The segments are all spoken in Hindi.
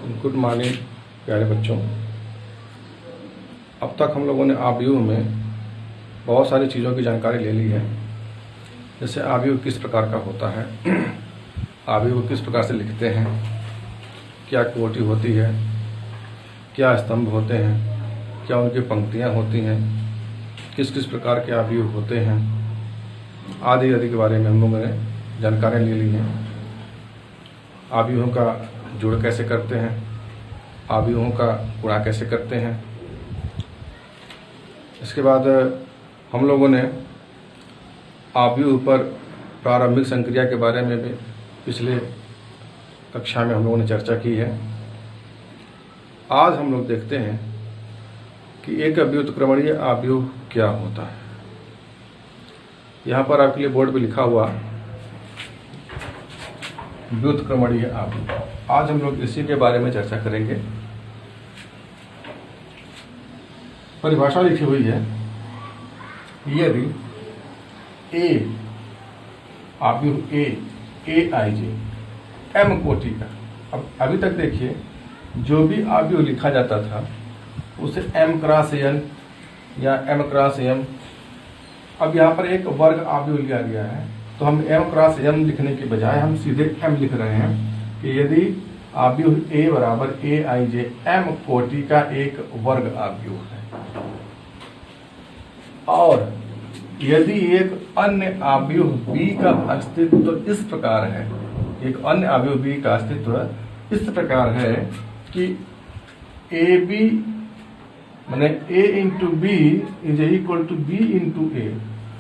गुड मॉर्निंग प्यारे बच्चों। अब तक हम लोगों ने आव्यूह में बहुत सारी चीज़ों की जानकारी ले ली है। जैसे आव्यूह किस प्रकार का होता है, आव्यूह किस प्रकार से लिखते हैं, क्या कोटि होती है, क्या स्तंभ होते हैं, क्या उनकी पंक्तियाँ होती हैं, किस किस प्रकार के आव्यूह होते हैं, आदि आदि के बारे में हम लोगों ने जानकारी ले ली है। आव्यूहों का जोड़ कैसे करते हैं, आव्यूहों का गुणा कैसे करते हैं। इसके बाद हम लोगों ने आव्यूह पर प्रारंभिक संक्रिया के बारे में भी पिछले कक्षा में हम लोगों ने चर्चा की है। आज हम लोग देखते हैं कि एक व्युत्क्रमणीय आव्यूह क्या होता है। यहाँ पर आपके लिए बोर्ड पे लिखा हुआ व्युत्क्रमणीय आव्यूह। आज हम लोग इसी के बारे में चर्चा करेंगे। परिभाषा लिखी हुई है, यदि ए आव्यूह ए आई जे एम कोटि का। अब अभी तक देखिए, जो भी आव्यूह लिखा जाता था उसे एम क्रॉस एन या एम क्रॉस एम। अब यहाँ पर एक वर्ग आव्यूह लिया गया है, तो हम एम क्रॉस एम लिखने के बजाय हम सीधे एम लिख रहे हैं कि यदि आव्यूह ए बराबर ए आई जे एम कोटि का एक वर्ग आव्यूह है, और यदि एक अन्य आव्यूह बी का अस्तित्व इस प्रकार है, एक अन्य आव्यूह बी का अस्तित्व इस प्रकार है कि ए बी माने A into B is equal to B into A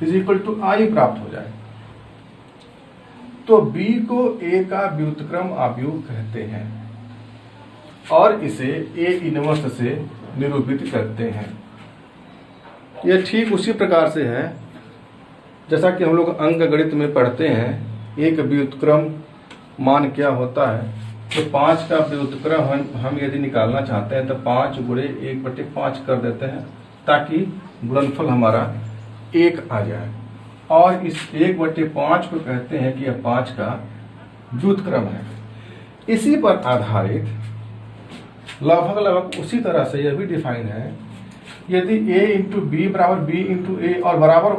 is equal to I प्राप्त हो जाए, तो B को A का व्युत्क्रम आव्यूह कहते हैं और इसे A इनवर्स से निरूपित करते हैं। यह ठीक उसी प्रकार से है जैसा कि हम लोग अंकगणित में पढ़ते हैं। एक व्युत्क्रम मान क्या होता है, तो 5 का व्युत्क्रम हम यदि निकालना चाहते हैं तो 5 गुणे 1/5 कर देते हैं ताकि गुणनफल हमारा 1 आ जाए, और इस 1/5 को कहते हैं कि यह 5 का व्युत्क्रम है। इसी पर आधारित लगभग उसी तरह से यह भी डिफाइन है, यदि a इंटू बी बराबर b इंटू ए और बराबर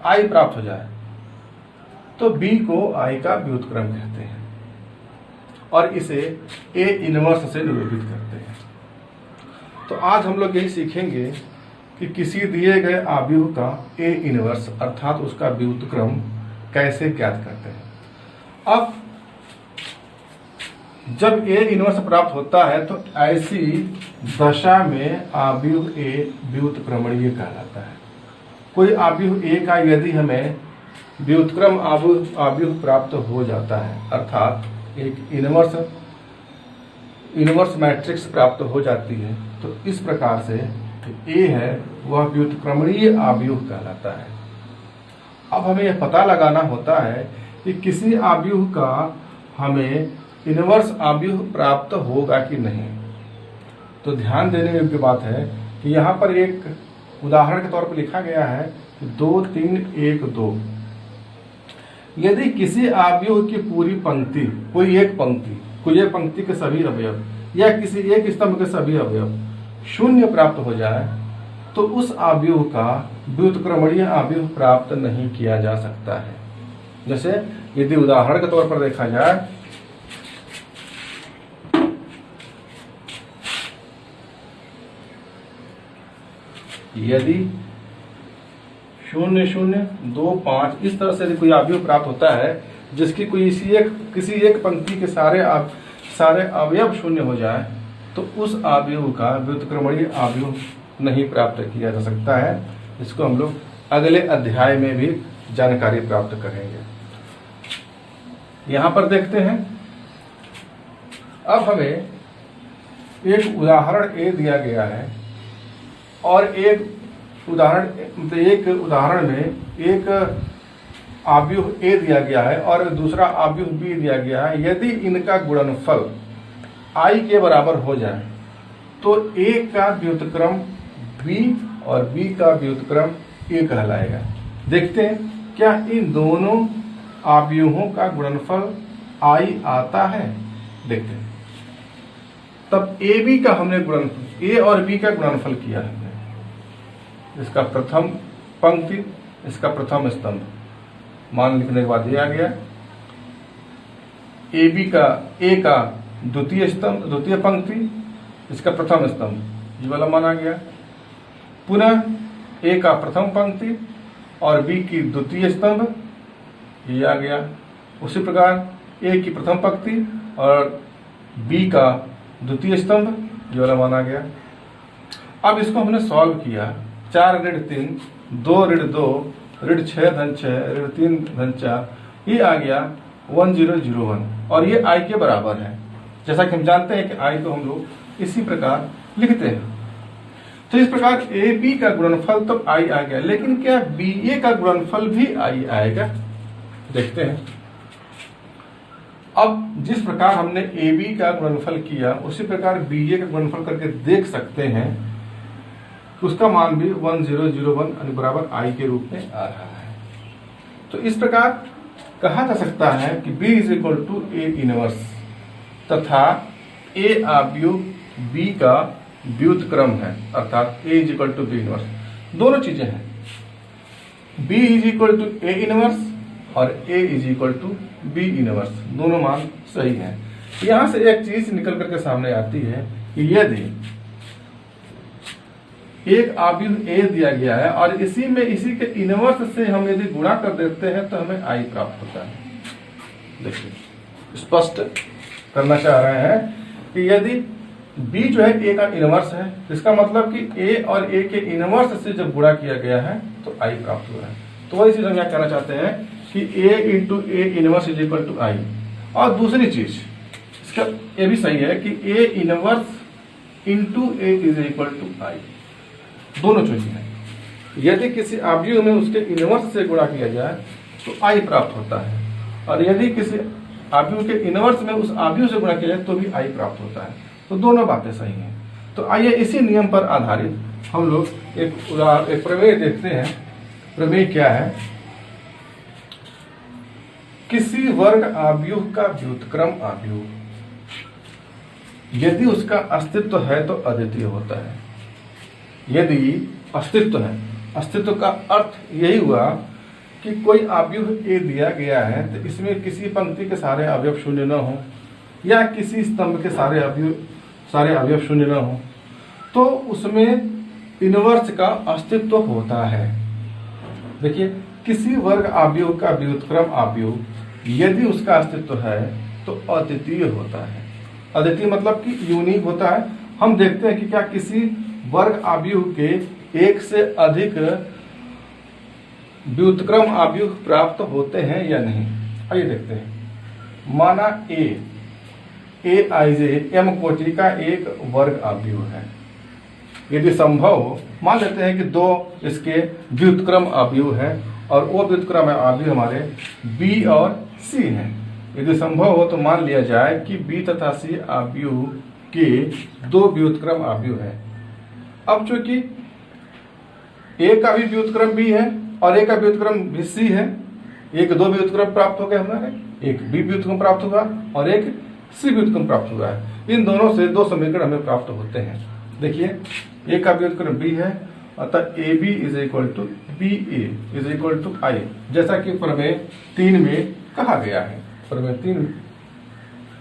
i प्राप्त हो जाए तो b को i का व्युत्क्रम कहते हैं और इसे a इनवर्स से निरूपित करते हैं। तो आज हम लोग यही सीखेंगे कि किसी दिए गए आव्यूह का ए इनवर्स अर्थात उसका व्युत्क्रम कैसे ज्ञात करते हैं। अब जब ए इनवर्स प्राप्त होता है तो ऐसी दशा में आव्यूह ए व्युत्क्रमणीय कहलाता है। कोई आव्यूह ए का यदि हमें व्युत्क्रम आव्यूह प्राप्त हो जाता है, अर्थात एक इनवर्स मैट्रिक्स प्राप्त हो जाती है, तो इस प्रकार से ए है वह व्युत्क्रमणीय आव्यूह कहलाता है। अब हमें यह पता लगाना होता है कि किसी आव्यूह का हमें इनवर्स आव्यूह प्राप्त होगा कि नहीं। तो ध्यान देने योग्य बात है कि यहाँ पर एक उदाहरण के तौर पर लिखा गया है कि 2 3 1 2। यदि किसी आव्यूह की पूरी पंक्ति, कोई एक पंक्ति के सभी अवयव या किसी एक स्तंभ के सभी अवयव 0 प्राप्त हो जाए तो उस आव्यूह का व्युत्क्रमणीय आव्यूह प्राप्त नहीं किया जा सकता है। जैसे यदि उदाहरण के तौर पर देखा जाए, यदि 0 0 2 5 इस तरह से यदि कोई आव्यूह प्राप्त होता है जिसकी किसी एक पंक्ति के सारे अवयव 0 हो जाए तो उस आव्यूह का व्युत्क्रमणीय आव्यूह नहीं प्राप्त किया जा सकता है। इसको हम लोग अगले अध्याय में भी जानकारी प्राप्त करेंगे। यहां पर देखते हैं, अब हमें एक उदाहरण ए दिया गया है और एक उदाहरण में एक आव्यूह ए दिया गया है और दूसरा आव्यूह बी दिया गया है। यदि इनका गुणनफल i के बराबर हो जाए तो a का व्युत्क्रम b और b का व्युत्क्रम a कहलाएगा। देखते हैं क्या इन दोनों आव्यूहों का गुणनफल i आता है। देखते हैं तब ए बी का हमने गुणनफल, ए और बी का गुणनफल किया हमने। इसका प्रथम पंक्ति, इसका प्रथम स्तंभ मान लिखने के बाद ये आ गया। ए बी का, ए का द्वितीय स्तंभ, द्वितीय पंक्ति, इसका प्रथम स्तंभ, ये वाला मान आ गया। पुनः ए का प्रथम पंक्ति और बी की द्वितीय स्तंभ, ये आ गया। उसी प्रकार ए की प्रथम पंक्ति और बी का द्वितीय स्तंभ, ये वाला मान आ गया। अब इसको हमने सॉल्व किया, 4 ऋण 3, 2 ऋण 2, ऋण 6 धन 6, ऋण 3 धन 4, ये आ गया 1001 और ये आई के बराबर है। जैसा कि हम जानते हैं कि आई को हम लोग इसी प्रकार लिखते हैं। तो इस प्रकार ए बी का गुणनफल तो आई आ गया, लेकिन क्या बी ए का गुणनफल भी आई आएगा? देखते हैं। अब जिस प्रकार हमने ए बी का गुणनफल किया उसी प्रकार बी ए का गुणनफल करके देख सकते हैं कि उसका मान भी 1001 बराबर आई के रूप में आ रहा है। तो इस प्रकार कहा जा सकता है कि B is equal to A inverse तथा ए आव्यूह B का व्युत्क्रम है, अर्थात A is equal to B inverse. दोनों चीजें हैं, B is equal to A inverse और A is equal to B inverse, दोनों मान सही है। यहां से एक चीज निकल करके सामने आती है कि यदि एक आव्यूह A दिया गया है और इसी में इसी के इनवर्स से हम यदि गुणा कर देते हैं तो हमें I प्राप्त होता है। देखिए, स्पष्ट करना चाह रहे हैं कि यदि B जो है A का इनवर्स है, इसका मतलब कि A और A के इनवर्स से जब गुणा किया गया है तो I प्राप्त हुआ है। तो वही चीज हम यहाँ कहना चाहते हैं कि A into A inverse is equal to I. और दूसरी चीज इसका ये भी सही है कि A inverse into A is equal to I, दोनों चीजें हैं। यदि किसी आव्यूह में उसके इनवर्स से गुणा किया जाए तो आई प्राप्त होता है, और यदि किसी आव्यूह के इनवर्स में उस आव्यूह से गुणा किया जाए तो भी आई प्राप्त होता है। तो दोनों बातें सही हैं। तो आइए इसी नियम पर आधारित हम लोग एक प्रमेय देखते हैं। प्रमेय क्या है? किसी वर्ग आव्यूह का व्युत्क्रम आव्यूह यदि उसका अस्तित्व है तो अद्वितीय होता है। यदि अस्तित्व है, अस्तित्व का अर्थ यही हुआ कि कोई आव्यूह ए दिया गया है तो इसमें किसी पंक्ति के सारे अवयव शून्य न हो या किसी स्तंभ के सारे अवयव शून्य न हो तो उसमें इनवर्स का अस्तित्व होता है। देखिए, किसी वर्ग आव्यूह का व्युत्क्रम आव्यूह यदि उसका अस्तित्व है तो अद्वितीय होता है। अद्वितीय मतलब कि यूनिक होता है। हम देखते हैं कि क्या किसी वर्ग आव्यूह के एक से अधिक व्युत्क्रम आव्यूह प्राप्त होते हैं या नहीं। आइए देखते हैं। माना ए आईजे एम कोटि का एक वर्ग आव्यूह है। यदि संभव हो, मान लेते हैं कि 2 इसके व्युत्क्रम आव्यूह है और वो व्युत्क्रम आव्यूह हमारे बी और सी हैं। यदि संभव हो तो मान लिया जाए कि बी तथा सी आव्यूह के 2 व्युत्क्रम आव्यूह है। अब चूंकि ए का भी व्युत्क्रम बी है और ए का व्युत्क्रम भी सी है, एक 2 व्युत्क्रम प्राप्त हो गए हमारे, एक बी व्युत्क्रम प्राप्त हुआ और एक सी व्युत्क्रम प्राप्त हुआ है। इन दोनों से 2 समीकरण हमें प्राप्त होते हैं। देखिए, ए का व्युत्क्रम बी है, अतः A B is equal to B A is equal to I, जैसा कि प्रमेय 3 में कहा गया है। प्रमेय 3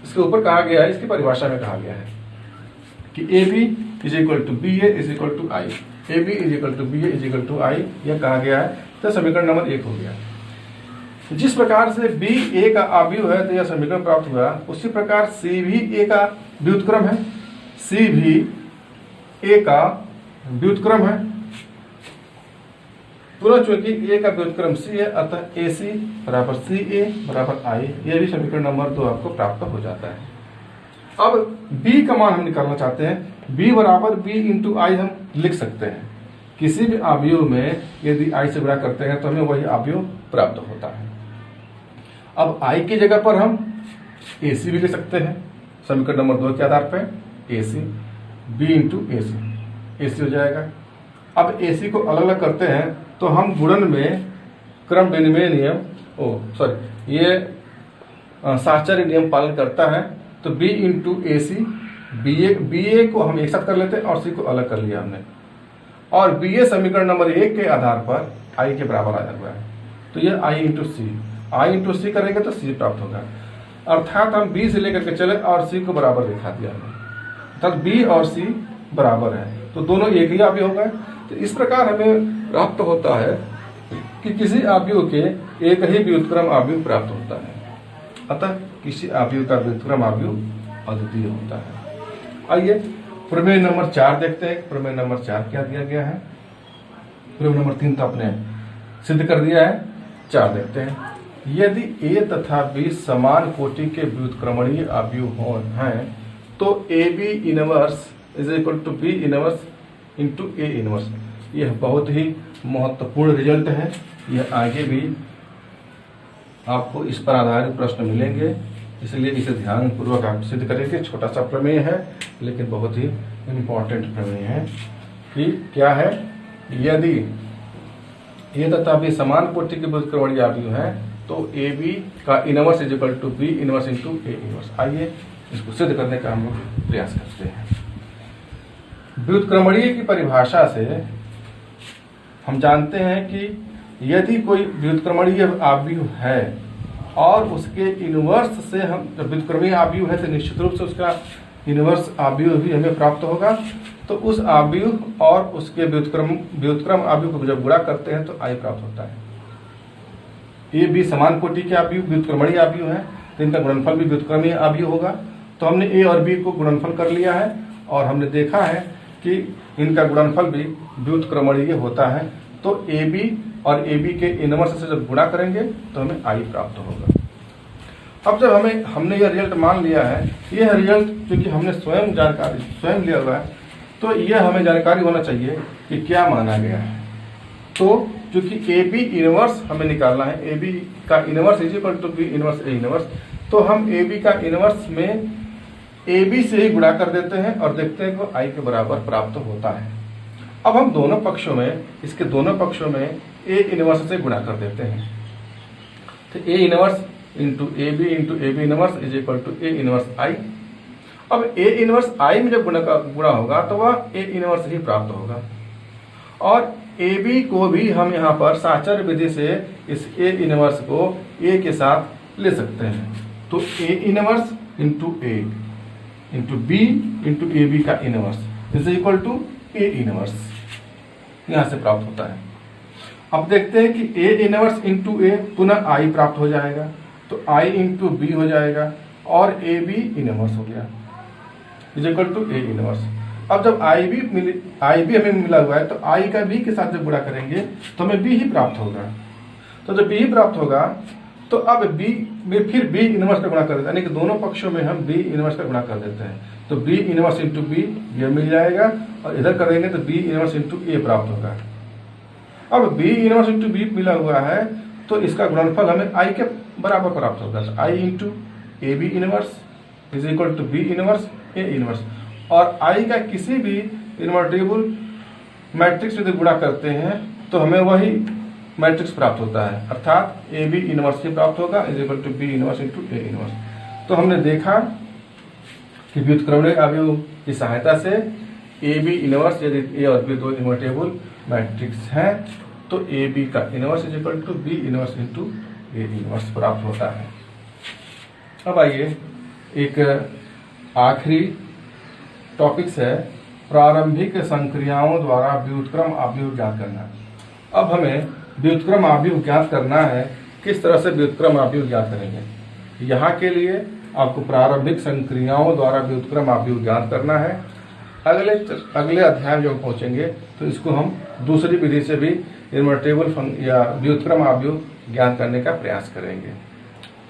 इसके ऊपर कहा गया है, इसकी परिभाषा में कहा गया है कि A B is equal to B A is equal to I, A B is equal to B A is equal to I, यह कहा गया है। तो समीकरण नंबर 1 हो गया। जिस प्रकार से बी ए का आव्यूह है तो यह समीकरण प्राप्त हुआ, उसी प्रकार सी भी ए का व्युत्क्रम है, सी भी ए का व्युत्क्रम है। पुनः चूंकि ए का व्युत्क्रम सी है, अतः ए सी बराबर सी ए बराबर आई, यह भी समीकरण नंबर 2 आपको प्राप्त हो जाता है। अब b का मान हम निकालना चाहते हैं। b बराबर b इंटू आई हम लिख सकते हैं। किसी भी आव्यूह में यदि i से गुणा करते हैं तो हमें वही आव्यूह प्राप्त होता है। अब i की जगह पर हम ac भी ले सकते हैं समीकरण नंबर 2 के आधार पर। ac b इंटू ac हो जाएगा। अब ac को अलग अलग करते हैं तो हम गुणन में क्रम विनिमय नियम ये साहचर्य नियम पालन करता है। तो b इंटू ए सी बी ए को हम एक साथ कर लेते हैं और सी को अलग कर लिया हमने, और बी ए समीकरण नंबर 1 के आधार पर आई के बराबर आ हुआ है। तो ये आई इंटू सी करेंगे तो सी प्राप्त होगा। अर्थात हम बी से लेकर के चले और सी को बराबर दिखा दिया हमने, अर्थात बी और सी बराबर है, तो दोनों एक ही अवयव हो गए। तो इस प्रकार हमें प्राप्त होता है कि किसी अवयव के एक ही व्युत्क्रम अवयव प्राप्त होता है, अतः किसी अवयव का व्युत्क्रम अवयव अद्वितीय होता है। आइए प्रमेय नंबर 4 देखते हैं। प्रमेय नंबर 4 क्या दिया गया है? प्रमेय नंबर 3 तो आपने सिद्ध कर दिया है, 4 देखते हैं। यदि ए तथा बी समान कोटि के व्युत्क्रमणीय अवयव हैं तो A B inverse is equal to B inverse into A inverse. यह बहुत ही महत्वपूर्ण रिजल्ट है, यह आगे भी आपको इस पर आधारित प्रश्न मिलेंगे, इसलिए इसे ध्यान पूर्वक आप सिद्ध करेंगे। छोटा सा प्रमेय है लेकिन बहुत ही इंपॉर्टेंट प्रमेय है कि क्या है, यदि ए तथा बी समान कोटि के व्युत्क्रमणीय अवयव हैं तो ए बी का inverse is equal to B inverse into A inverse. आइए इसको सिद्ध करने का हम लोग प्रयास करते हैं। व्युत्क्रमणीय की परिभाषा से हम जानते हैं कि यदि कोई व्युत्क्रमणीय अवयव है और उसके इनवर्स से हम, जब व्युत्क्रमणीय अवयव है तो निश्चित रूप से उसका इनवर्स अवयव भी हमें प्राप्त होगा। तो उस अवयव और उसके व्युत्क्रम अवयव को जब गुणा करते हैं तो आई प्राप्त होता है। ए बी समान कोटि के अवयव व्युत्क्रमणीय अवयव है तो इनका गुणनफल भी व्युत्क्रमीय अवयव होगा। तो हमने ए और बी को गुणनफल कर लिया है और हमने देखा है कि इनका गुणनफल भी व्युत्क्रमणीय होता है। तो ए बी और ए बी के इनवर्स से जब गुणा करेंगे तो हमें आई प्राप्त होगा। अब जब हमने यह रिजल्ट मान लिया है, यह रिजल्ट क्योंकि हमने स्वयं लिया हुआ है तो यह हमें जानकारी होना चाहिए कि क्या माना गया है। तो चूंकि ए बी इनवर्स हमें निकालना है, ए बी का inverse is equal to B inverse A inverse, तो हम ए बी का इनवर्स में ए बी से ही गुणा कर देते हैं और देखते हैं कि आई के बराबर प्राप्त होता है। अब हम दोनों पक्षों में, इसके दोनों पक्षों में ए इनवर्स से गुणा कर देते हैं। तो A inverse into A B inverse is equal to A inverse I. अब ए इनवर्स आई में जब गुणा होगा तो वह ए इनवर्स ही प्राप्त होगा, और ए बी को भी हम यहाँ पर साचर विधि से इस ए इनवर्स को ए के साथ ले सकते हैं। तो A inverse into A into B into A B का inverse is equal to A inverse, यहां से प्राप्त होता है। अब देखते हैं कि ए इनवर्स इंटू ए पुनः आई प्राप्त हो जाएगा, तो आई इंटू बी हो जाएगा और ए बी इनवर्स हो गया is equal to A inverse. अब जब आई बी हमें मिला हुआ है तो आई का बी के साथ जब गुणा करेंगे तो हमें बी ही प्राप्त होगा। तो जब बी ही प्राप्त होगा तो अब बी में फिर बी इनवर्स का गुणा कर देते हैं, यानी कि दोनों पक्षों में हम बी इनवर्स का गुणा कर देते हैं। तो बी इनवर्स इंटू बी यह मिल जाएगा और इधर करेंगे तो बी इनवर्स इंटू ए प्राप्त होगा। अब बी इनवर्स इंटू बी मिला हुआ है तो इसका गुणनफल हमें आई के बराबर प्राप्त होगा। तो I into A B inverse is equal to B inverse A inverse, और आई का किसी भी इनवर्टिबल मैट्रिक्स यदि गुणा करते हैं तो हमें वही मैट्रिक्स प्राप्त होता है, अर्थात ए बी इनवर्स ही प्राप्त होगा is equal to B inverse into A inverse. तो हमने देखा कि व्युत्क्रमणीय अवयव की सहायता से ए बी इनवर्स, यदि ए और बी दो इनवर्टेबल मैट्रिक्स हैं तो ए बी का inverse is equal to B inverse into A inverse प्राप्त होता है। अब आइए एक आखिरी टॉपिक्स है प्रारंभिक संक्रियाओं द्वारा व्युत्क्रम अवयव ज्ञात करना। अब हमें व्युत्क्रम अवयव ज्ञात करना है, किस तरह से व्युत्क्रम अवयव ज्ञात करेंगे। यहाँ के लिए आपको प्रारंभिक संक्रियाओं द्वारा व्युत्क्रम अवयव ज्ञात करना है। अगले अध्याय में जब पहुंचेंगे तो इसको हम दूसरी विधि से भी इनवर्टेबल या व्युत्क्रम अवयव ज्ञात करने का प्रयास करेंगे।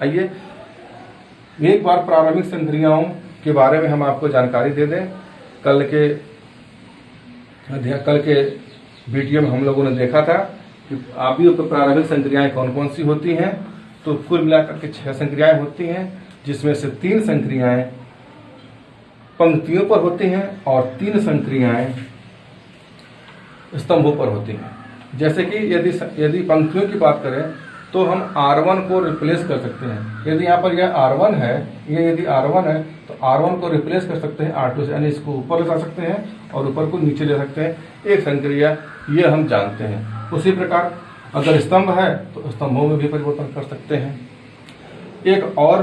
आइए एक बार प्रारंभिक संक्रियाओं के बारे में हम आपको जानकारी दे दें। कल के वीडियो में हम लोगों ने देखा था कि अवयव की प्रारंभिक संक्रियाएं कौन कौन सी होती हैं। तो कुल मिलाकर के 6 संक्रियाएं होती हैं, जिसमें से 3 संक्रियाएं पंक्तियों पर होती हैं और 3 संक्रियाएं स्तंभों पर होती हैं। जैसे कि यदि पंक्तियों की बात करें तो हम R1 को रिप्लेस कर सकते हैं। यदि यहाँ पर यह R1 है, ये यदि R1 है तो R1 को रिप्लेस कर सकते हैं R2 से, यानी इसको ऊपर ले जा सकते हैं और ऊपर को नीचे ले सकते हैं। एक संक्रिया ये हम जानते हैं। उसी प्रकार अगर स्तंभ है तो स्तंभों में भी परिवर्तन कर सकते हैं। एक और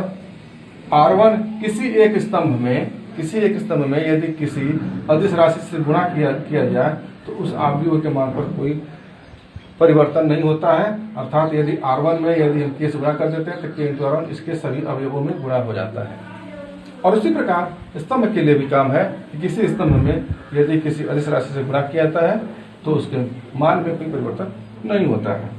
R1 किसी एक स्तंभ में यदि किसी अदिश राशि से गुणा किया जाए तो उस आव्यूह के मान पर कोई परिवर्तन नहीं होता है। अर्थात यदि R1 में यदि हम k से गुणा कर देते हैं तो k × R1 इसके सभी अवयवों में गुणा हो जाता है। और उसी प्रकार स्तंभ के लिए भी काम है कि किसी स्तंभ में यदि किसी अदिश राशि से गुणा किया जाता है तो उसके मान में कोई परिवर्तन नहीं होता है।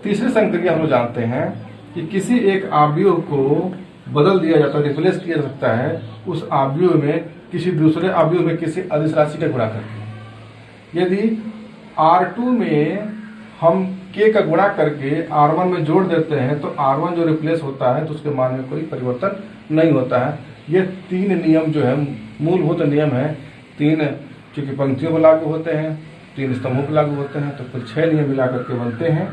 तीसरी संक्रिया हम लोग जानते हैं कि किसी एक आव्यूह को बदल दिया जाता है, रिप्लेस किया जा सकता है उस आव्यूह में किसी दूसरे आव्यूह में किसी अदिश राशि का गुणा करके। यदि R2 में हम k का गुणा करके R1 में जोड़ देते हैं तो R1 जो रिप्लेस होता है तो उसके मान में कोई परिवर्तन नहीं होता है। ये तीन नियम जो है मूलभूत नियम है। तीन चूंकि पंक्तियों पर लागू होते हैं, तीन स्तंभों पर लागू होते हैं, तो कुल 6 नियम मिला करके बनते हैं।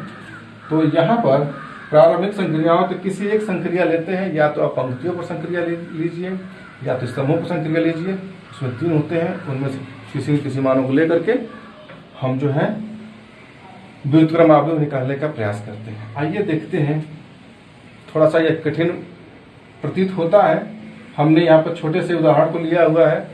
तो यहाँ पर प्रारंभिक संक्रियाओं तो किसी एक संक्रिया लेते हैं, या तो आप पंक्तियों पर संक्रिया लीजिए या तो स्तंभों पर संक्रिया लीजिए। उसमें 3 होते हैं, उनमें से किसी मानों को लेकर के हम जो है व्युत्क्रम आव्यूह निकालने का प्रयास करते हैं। आइए देखते हैं। थोड़ा सा यह कठिन प्रतीत होता है। हमने यहाँ पर छोटे से उदाहरण को लिया हुआ है।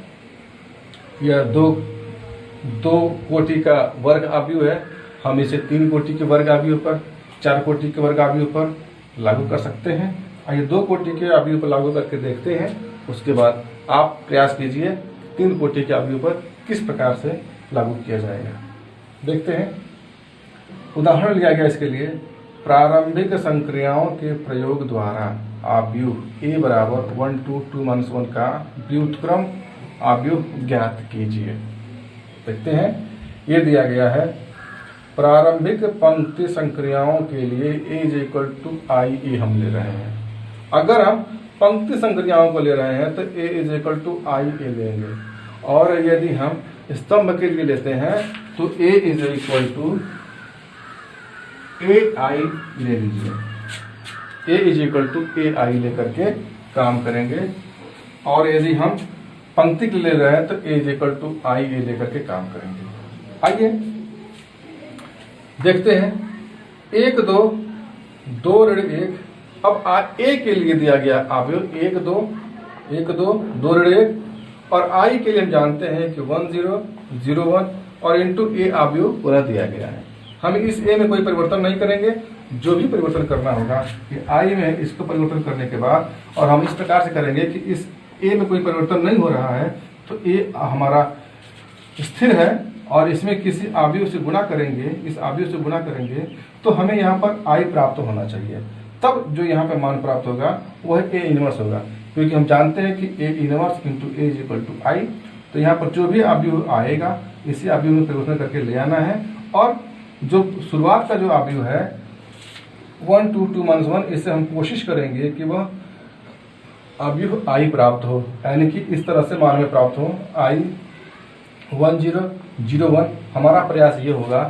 यह दो कोटि का वर्ग आव्यूह है। हम इसे 3 कोटि के वर्ग आव्यूह पर, 4 कोटि के वर्ग आव्यूह पर लागू कर सकते हैं। आइए 2 कोटि के आव्यूह पर लागू करके देखते हैं। उसके बाद आप प्रयास कीजिए 3 कोटि के आव्यूह पर किस प्रकार से लागू किया जाएगा। देखते हैं। उदाहरण लिया गया इसके लिए, प्रारंभिक संक्रियाओं के प्रयोग द्वारा आव्यूह a बराबर 1 2 2 का व्युत्क्रम आव्यूह ज्ञात कीजिए। देखते हैं। ये दिया गया है प्रारंभिक पंक्ति संक्रियाओं के लिए a = i हम ले रहे हैं। अगर हम पंक्ति संक्रियाओं को ले रहे हैं तो a = i लेंगे, और यदि हम स्तंभ के लिए लेते हैं तो a = ai ले लीजिए। a = ai लेकर के काम करेंगे। और यदि हम पंक्ति के ले रहे हैं तो a = ia लेकर के काम करेंगे। आइए देखते हैं। 1 2 2 ऋण 1। अब a के लिए दिया गया आव्यूह 1 2 2 ऋण 1, और i के लिए हम जानते हैं कि 1 0 0 1 और इंटू a आव्यूह पुनः दिया गया है। हम इस a में कोई परिवर्तन नहीं करेंगे। जो भी परिवर्तन करना होगा कि i में इसको परिवर्तन करने के बाद, और हम इस प्रकार से करेंगे कि इस a में कोई परिवर्तन नहीं हो रहा है तो a हमारा स्थिर है, और इसमें किसी आव्यूह से गुणा करेंगे, इस आव्यूह से गुणा करेंगे तो हमें यहाँ पर i प्राप्त होना चाहिए। तब जो यहाँ पर मान प्राप्त होगा वह a इनवर्स होगा, क्योंकि हम जानते हैं कि a इनवर्स × a = i। तो यहाँ पर जो भी आव्यूह आएगा इसी आव्यूह में परिवर्तन करके ले आना है। और जो शुरुआत का जो आव्यूह है 1 2 2 1, इससे हम कोशिश करेंगे कि वह आव्यूह i प्राप्त हो, यानी कि इस तरह से मान में प्राप्त हो i 1 0 0 1। हमारा प्रयास ये होगा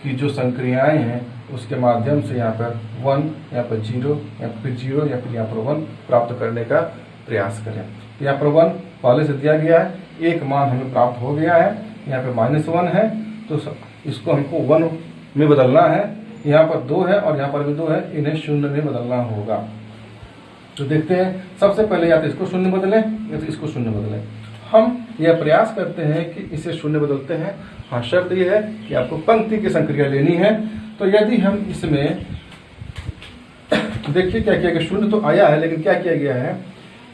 कि जो संक्रियाएं हैं उसके माध्यम से यहाँ पर 1, यहाँ पर 0, या फिर 0, या फिर यहाँ पर 1 प्राप्त करने का प्रयास करें। तो यहाँ पर 1 पहले से दिया गया है, एक मान हमें प्राप्त हो गया है। यहाँ पे -1 है तो इसको हमको 1 में बदलना है। यहाँ पर 2 है और यहाँ पर भी 2 है, इन्हें 0 में बदलना होगा। तो देखते हैं। सबसे पहले या तो इसको 0 बदलें या तो इसको 0 बदलें। हम यह प्रयास करते हैं कि इसे 0 बदलते हैं। हाँ, शर्त यह है कि आपको पंक्ति की संक्रिया लेनी है। तो यदि हम इसमें देखिए क्या किया गया, 0 तो आया है, लेकिन क्या किया गया है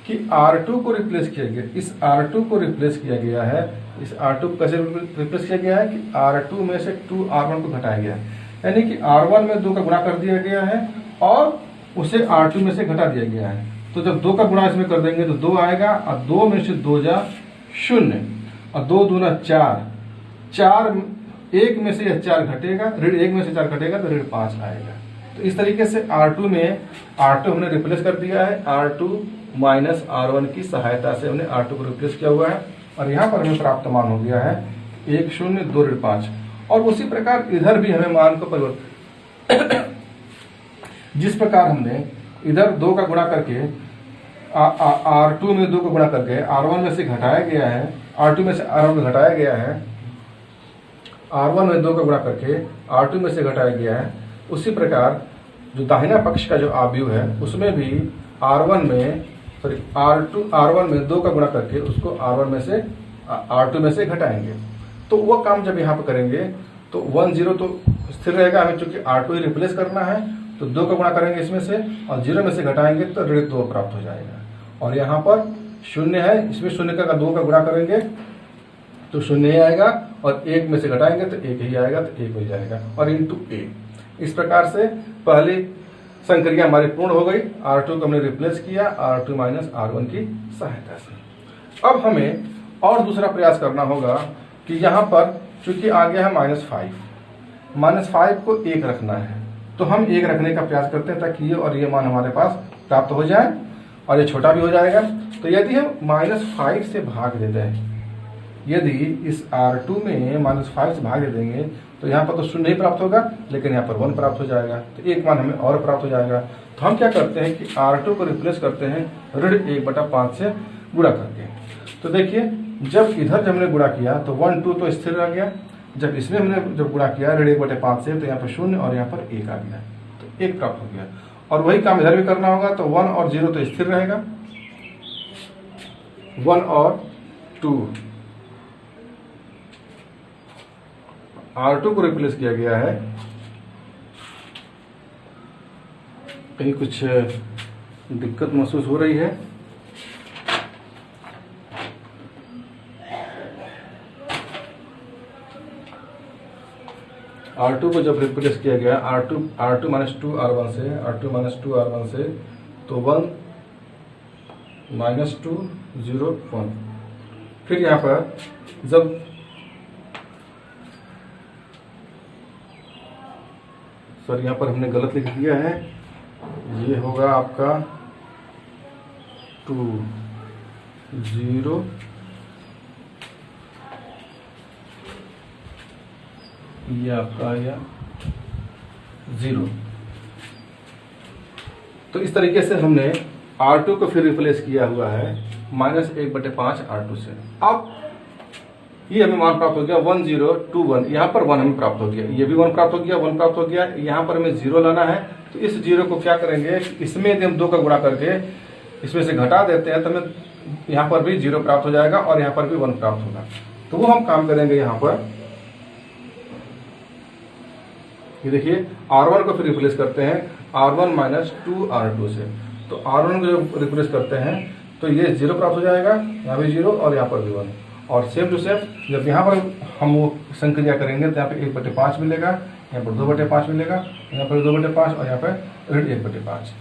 कि R2 को रिप्लेस किया गया। इस R2 को रिप्लेस किया गया है। इस R2 को कैसे रिप्लेस किया गया है कि R2 में से 2 R1 को घटाया गया है, यानी कि R1 में 2 का गुणा कर दिया गया है और उसे R2 में से घटा दिया गया है। तो जब 2 का गुणा इसमें कर देंगे तो 2 आएगा, और 2 में से 2 जा 0, और 2 दूना 4, 4 1 में से 4 घटेगा, ऋण 1 में से 4 घटेगा तो ऋण 5 आएगा। तो इस तरीके से R2 में R2 हमने रिप्लेस कर दिया है। R2 माइनस R1 की सहायता से हमने R2 को रिप्लेस किया हुआ है, और यहाँ पर हमें प्राप्त मान हो गया है 1 0 2 ऋण 5। और उसी प्रकार इधर भी हमें मान को परिवर्तन जिस प्रकार हमने इधर 2 का गुणा करके R2 में 2 का गुणा करके R1 में से घटाया गया है, R2 में से R1 में घटाया गया है, R1 में 2 का गुणा करके R2 में से घटाया गया है, उसी प्रकार जो दाहिना पक्ष का जो आव्यूह है उसमें भी R1 में 2 का गुणा करके उसको R2 में से घटाएंगे। तो वह काम जब यहाँ पर करेंगे तो 1 0 तो स्थिर रहेगा, हमें चूंकि R2 ही रिप्लेस करना है, तो 2 का गुणा करेंगे इसमें से और 0 में से घटाएंगे तो ऋण 2 प्राप्त हो जाएगा। और यहाँ पर 0 है, इसमें 0 का 2 का गुणा करेंगे तो 0 ही आएगा और 1 में से घटाएंगे तो 1 ही आएगा, तो 1 हो जाएगा और इंटू 1। इस प्रकार से पहली संक्रिया हमारी पूर्ण हो गई। R2 को हमने रिप्लेस किया R2 माइनस R1 की सहायता से। अब हमें और दूसरा प्रयास करना होगा कि यहाँ पर चूंकि आ गया है -5 को 1 रखना है, तो हम 1 रखने का प्रयास करते हैं ताकि ये और ये मान हमारे पास प्राप्त हो जाए और ये छोटा भी हो जाएगा। तो यदि हम -5 से भाग देते हैं, यदि इस R2 में -5 से भाग दे देंगे तो यहाँ पर तो 0 ही प्राप्त होगा, लेकिन यहाँ पर 1 प्राप्त हो जाएगा, तो एक मान हमें और प्राप्त हो जाएगा। तो हम क्या करते हैं कि R2 को रिप्लेस करते हैं ऋण 1/5 से गुणा करके। तो देखिए जब इधर हमने गुणा किया तो 1 2 तो स्थिर रह गया, जब इसमें हमने जब गुणा किया ऋण 1/5 से तो यहाँ पर 0 और यहाँ पर 1 आ गया, तो 1 प्राप्त हो गया। और वही काम इधर भी करना होगा, तो 1 और 0 तो स्थिर रहेगा, 1 और 2 R2 को रिप्लेस किया गया है। कहीं कुछ दिक्कत महसूस हो रही है? R2 को जब रिप्लेस किया गया R2 माइनस 2 R1 से तो 1 -2 0 1। फिर यहाँ पर जब यहाँ पर हमने गलत लिख दिया है, ये होगा आपका 2 0 ये आपका या 0। तो इस तरीके से हमने R2 को फिर रिप्लेस किया हुआ है -1/5 R2 से। अब ये हमें मान प्राप्त हो गया 1 0 2 1, यहाँ पर 1 हमें प्राप्त हो गया, ये भी 1 प्राप्त हो गया, 1 प्राप्त हो गया। यहाँ पर हमें 0 लाना है, तो इस 0 को क्या करेंगे, इसमें यदि हम 2 का गुणा करके इसमें से घटा देते हैं तो हमें यहाँ पर भी 0 प्राप्त हो जाएगा और यहाँ पर भी 1 प्राप्त होगा। तो वो हम काम करेंगे यहाँ पर, ये देखिए R1 को फिर रिप्लेस करते हैं R1 माइनस 2 R2 से। तो R1 को जब रिप्लेस करते हैं तो ये 0 प्राप्त हो जाएगा, यहाँ भी 0 और यहाँ पर भी 1। और सेम टू सेम जब यहाँ पर हम वो संक्रिया करेंगे तो यहाँ पे 1/5 मिलेगा, यहाँ पर 2/5 मिलेगा, यहाँ पर 2/5 और यहाँ पर ऋण 1/5।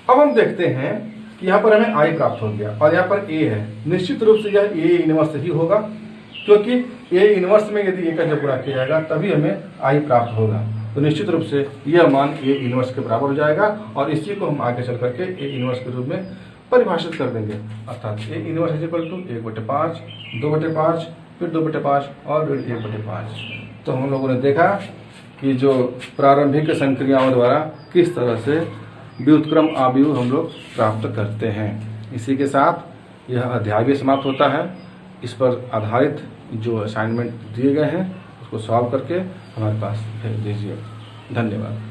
अब हम देखते हैं कि यहाँ पर हमें I प्राप्त हो गया और यहाँ पर A है। निश्चित रूप से यह A इनवर्स ही होगा, क्योंकि A इनवर्स में यदि A का जब गुणा किया जाएगा तभी हमें I प्राप्त होगा। तो निश्चित रूप से यह मान A इनवर्स के बराबर हो जाएगा और इसी को हम आगे चल करके A इनवर्स के रूप में परिभाषित कर देंगे। अर्थात A inverse is equal to 1/5 2/5 फिर 2/5 और 1/5। तो हम लोगों ने देखा कि जो प्रारंभिक संक्रियाओं द्वारा किस तरह से व्युत्क्रम आव्यूह हम लोग प्राप्त करते हैं। इसी के साथ यह अध्याय भी समाप्त होता है। इस पर आधारित जो असाइनमेंट दिए गए हैं उसको सॉल्व करके हमारे पास भेज दीजिए। धन्यवाद।